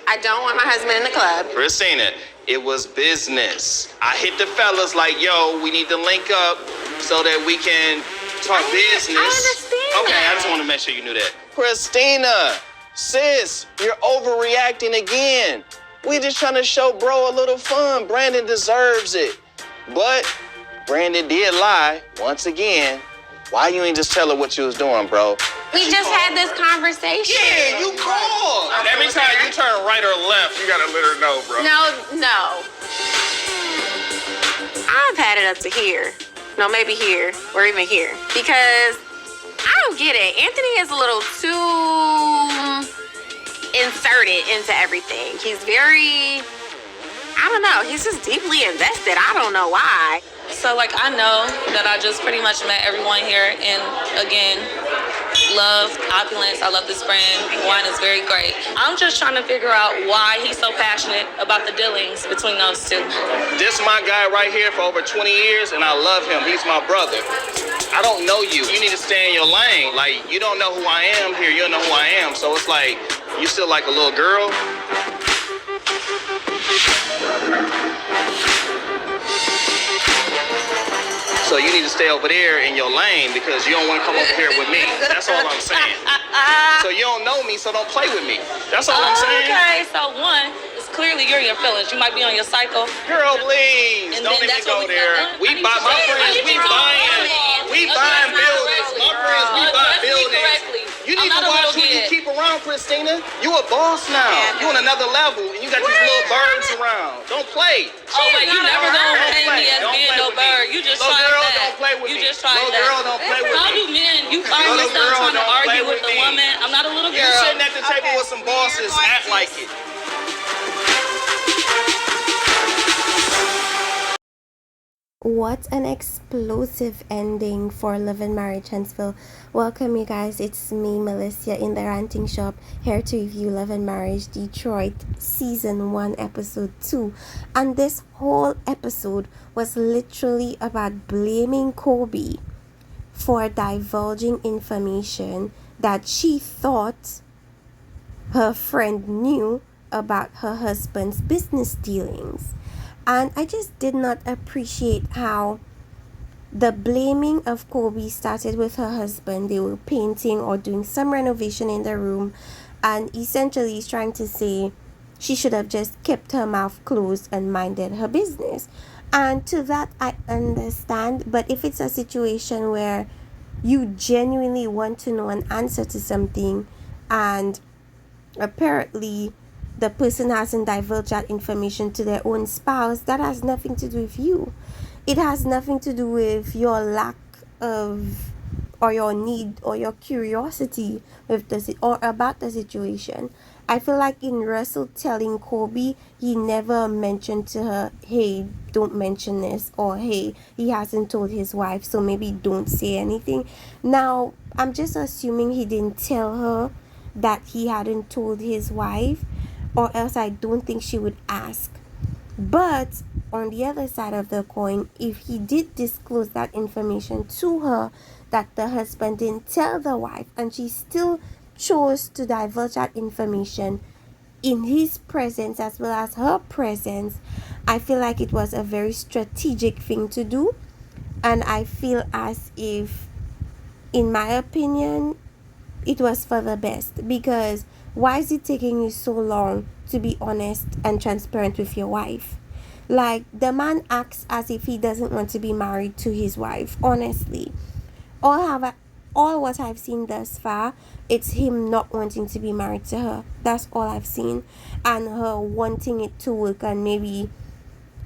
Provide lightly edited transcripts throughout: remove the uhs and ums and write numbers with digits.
I don't want my husband in the club. Christina, it was business. I hit the fellas like, yo, we need to link up so that we can talk business. I understand. Okay, I just want to make sure you knew that. Christina, sis, you're overreacting again. We just trying to show bro a little fun. Brandon deserves it. But Brandon did lie once again. Why you ain't just tell her what you was doing, bro? We just had this conversation. Yeah, you called. Every time you turn right or left, you gotta let her know, bro. No. I've had it up to here. No, maybe here or even here. Because I don't get it. Anthony is a little too inserted into everything. He's very, I don't know, he's just deeply invested. I don't know why. So, like, I know that I just pretty much met everyone here, and again, love, opulence, I love this brand, wine is very great. I'm just trying to figure out why he's so passionate about the dealings between those two. This is my guy right here for over 20 years, and I love him. He's my brother. I don't know you. You need to stay in your lane. Like, you don't know who I am here. You don't know who I am. So it's like, you still like a little girl. So you need to stay over there in your lane because you don't want to come over here with me. That's all I'm saying. So you don't know me, so don't play with me. That's all I'm saying. Okay, so one, it's clearly you're in your feelings. You might be on your cycle. Girl, please, And don't then even that's go what there. We buy, my friends, we buying buildings. My friends, we buy buildings. You need to watch who you keep around, Christina. You a boss now. You on another level, and you got these little birds around. Don't play. Oh, wait, you never gonna pay me as being no bird. You just tried that. Don't play with you me. just tried little that. Girl, don't play with How me. do men, you find yourself trying to argue with a woman? I'm not a little girl. You're sitting at the table with some bosses. Act like it. What an explosive ending for Love and Marriage Huntsville. Welcome you guys, it's me Melissa in the Ranting Shop, here to review Love and Marriage Detroit Season 1 Episode 2. And this whole episode was literally about blaming Kobe for divulging information that she thought her friend knew about her husband's business dealings. And I just did not appreciate how the blaming of Kobe started with her husband. They were painting or doing some renovation in the room, and essentially he's trying to say she should have just kept her mouth closed and minded her business. And to that I understand, but if it's a situation where you genuinely want to know an answer to something and apparently the person hasn't divulged that information to their own spouse, that has nothing to do with you. It has nothing to do with your lack of or your need or your curiosity with or about the situation. I feel like in Russell telling Kobe, he never mentioned to her, hey, don't mention this, or hey, he hasn't told his wife, so maybe don't say anything. Now, I'm just assuming he didn't tell her that he hadn't told his wife, or else I don't think she would ask. But on the other side of the coin, if he did disclose that information to her that the husband didn't tell the wife, and she still chose to divulge that information in his presence as well as her presence, I feel like it was a very strategic thing to do. And I feel as if, in my opinion, it was for the best, because why is it taking you so long to be honest and transparent with your wife? Like, the man acts as if he doesn't want to be married to his wife. Honestly, all what I've seen thus far, it's him not wanting to be married to her. That's all I've seen, and her wanting it to work and maybe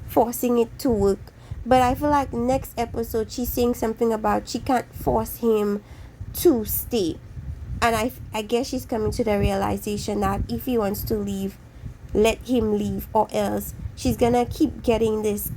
forcing it to work. But I feel like next episode she's saying something about she can't force him to stay. And I guess she's coming to the realization that if he wants to leave, let him leave, or else she's gonna keep getting this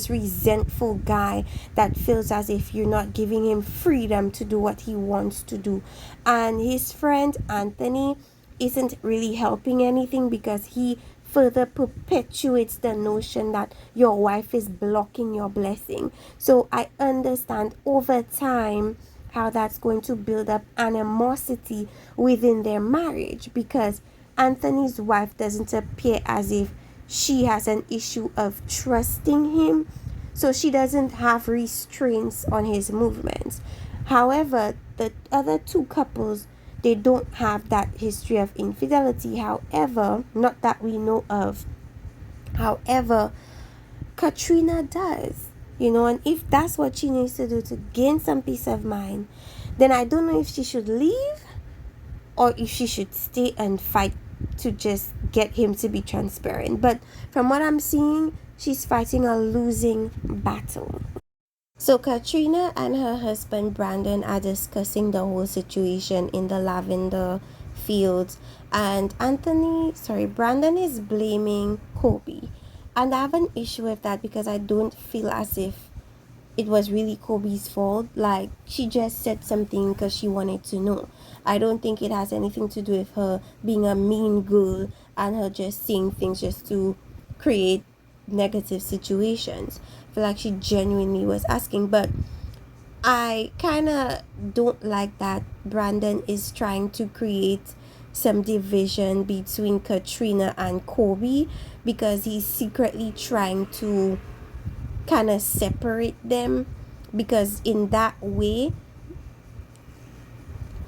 resentful guy that feels as if you're not giving him freedom to do what he wants to do. And his friend Anthony isn't really helping anything, because he further perpetuates the notion that your wife is blocking your blessing. So I understand over time how that's going to build up animosity within their marriage, because Anthony's wife doesn't appear as if she has an issue of trusting him, so she doesn't have restraints on his movements. However, the other two couples, they don't have that history of infidelity. However, not that we know of. However, Katrina does, and if that's what she needs to do to gain some peace of mind, then I don't know if she should leave or if she should stay and fight to just get him to be transparent. But from what I'm seeing, she's fighting a losing battle. So Katrina and her husband Brandon are discussing the whole situation in the lavender fields, and Brandon is blaming Kobe. And I have an issue with that because I don't feel as if it was really Kobe's fault. Like, she just said something because she wanted to know. I don't think it has anything to do with her being a mean girl and her just saying things just to create negative situations. I feel like she genuinely was asking, but I kind of don't like that Brandon is trying to create some division between Katrina and Kobe because he's secretly trying to kind of separate them, because in that way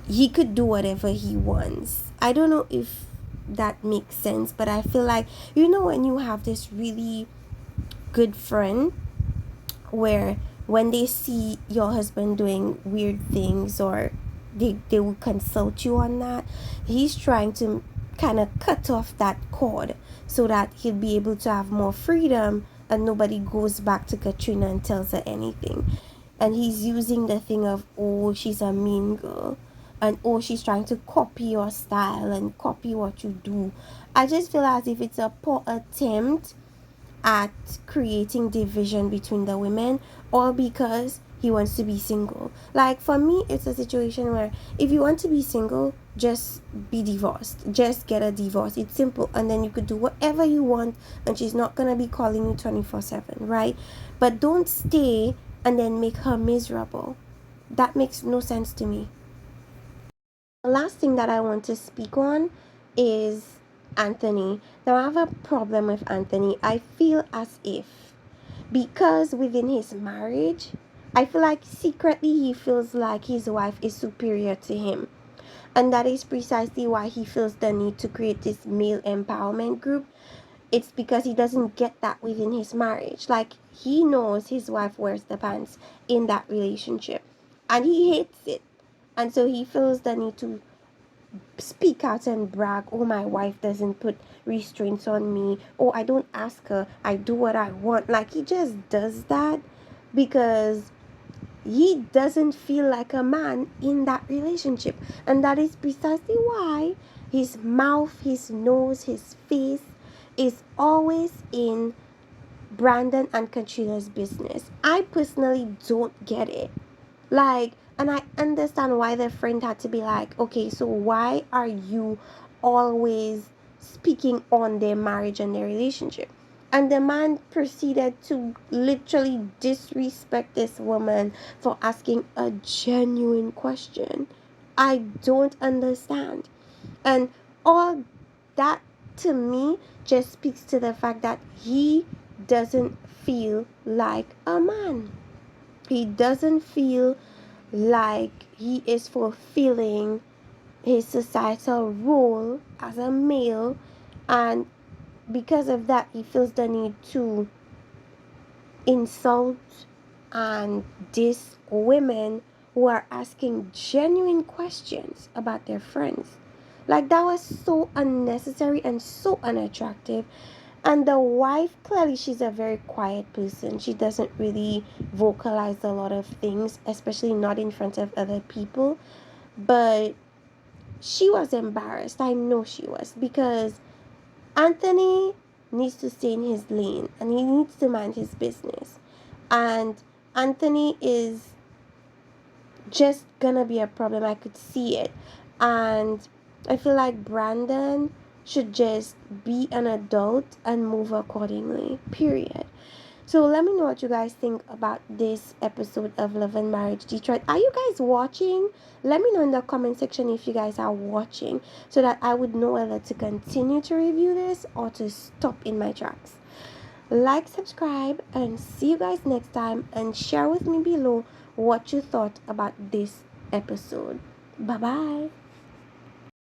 he could do whatever he wants. I don't know if that makes sense, but I feel like, when you have this really good friend where when they see your husband doing weird things, or they will consult you on that, he's trying to kind of cut off that cord so that he'll be able to have more freedom and nobody goes back to Katrina and tells her anything. And he's using the thing of, oh, she's a mean girl, and oh, she's trying to copy your style and copy what you do. I just feel as if it's a poor attempt at creating division between the women, all because he wants to be single. Like, for me, it's a situation where if you want to be single, just be divorced. Just get a divorce. It's simple, and then you could do whatever you want, and she's not gonna be calling you 24/7, right? But don't stay and then make her miserable. That makes no sense to me. The last thing that I want to speak on is Anthony. Now, I have a problem with Anthony. I feel as if, because within his marriage, I feel like secretly he feels like his wife is superior to him. And that is precisely why he feels the need to create this male empowerment group. It's because he doesn't get that within his marriage. Like, he knows his wife wears the pants in that relationship, and he hates it. And so he feels the need to speak out and brag, oh, my wife doesn't put restraints on me, oh, I don't ask her, I do what I want. Like, he just does that because he doesn't feel like a man in that relationship. And that is precisely why his mouth, his nose, his face is always in Brandon and Katrina's business. I personally don't get it. Like, and I understand why the friend had to be like, okay, so why are you always speaking on their marriage and their relationship? And the man proceeded to literally disrespect this woman for asking a genuine question. I don't understand. And all that, to me, just speaks to the fact that he doesn't feel like a man. He doesn't feel like he is fulfilling his societal role as a male, and because of that, he feels the need to insult and diss women who are asking genuine questions about their friends. Like, that was so unnecessary and so unattractive. And the wife, clearly, she's a very quiet person. She doesn't really vocalize a lot of things, especially not in front of other people. But she was embarrassed. I know she was, because Anthony needs to stay in his lane and he needs to mind his business. And Anthony is just gonna be a problem. I could see it. And I feel like Brandon should just be an adult and move accordingly. Period. So let me know what you guys think about this episode of Love and Marriage Detroit. Are you guys watching? Let me know in the comment section if you guys are watching, so that I would know whether to continue to review this or to stop in my tracks. Like, subscribe, and see you guys next time, and share with me below what you thought about this episode. Bye bye.